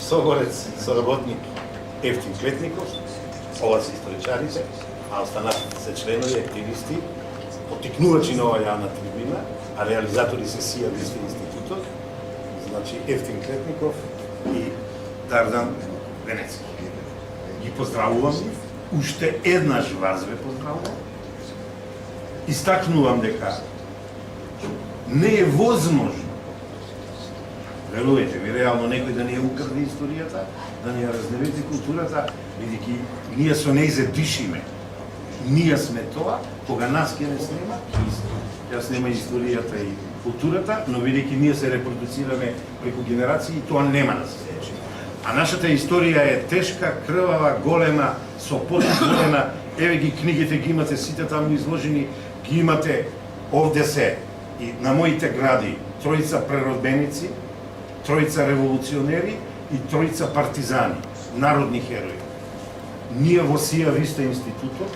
согорец, соработник Евтим Клетников, ова се историчарите, а останатите се членови, активисти, потикнувачи на ова јавна трибина, а реализатори се СИА Висте институтот, значи Евтим Клетников и Дардан Венецки. Ги поздравувам, уште еднаш вас ве поздравувам. Истакнувам дека не е возможно, верувате ми, реално некој да не ја украде историјата, да не ја разневете културата, бидејќи ние со нејзе дишиме. Ние сме тоа, кога нас ќе не снема, ја снема историјата и културата, но бидејќи ние се репродуцираме преку генерации, тоа нема да се случи. А нашата историја е тешка, крвава, голема, со потворена. Еве ги книгите, ги имате сите таму изложени, ги имате овде се и на моите гради тројца преродбеници, тројца револуционери и тројца партизани, народни херои. Ние во СИА Висте институтот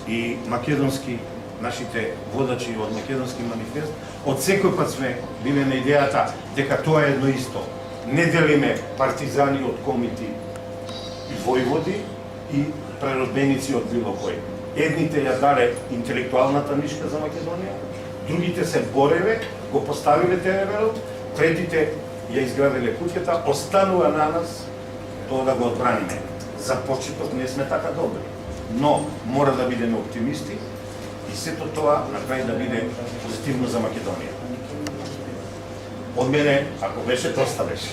и македонски, нашите водачи од Македонски манифест, од секој пат сме биле на идејата дека тоа е едно исто. Не делиме партизани од комити и војводи и преродбеници од било кој. Едните ја дале интелектуалната нишка за Македонија, другите се бореле, го поставиле теревелот, третите ја изградиле куќата, останува на нас тоа да го одбраниме. За почеток не сме така добри, но мора да бидеме оптимисти и сето тоа на крај да биде позитивно за Македонија. Од мене, ако беше, доста беше.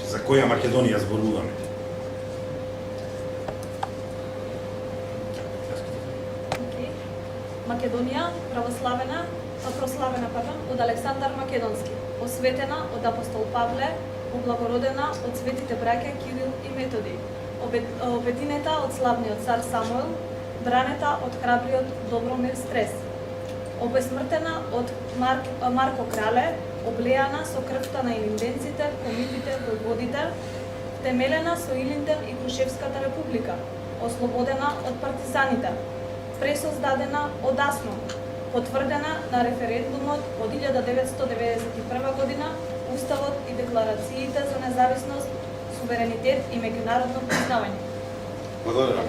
За која Македонија зборуваме? Македонија, прославена од Александар Македонски, осветена од апостол Павле, облагородена од светите браќа Кирил и Методи, обединета од славниот цар Самуил, бранета од храбриот Добромир Стрес, обесмртена од Марко Крале, облеана со крвта на илинденците, комитите, војводите, темелена со Илинден и Крушевската република, ослободена од партизаните, пресоздадена од Асно, потврдена на референдумот од 1991 година, Уставот и декларациите за независност, суверенитет и меѓународно признавање. Благодарам.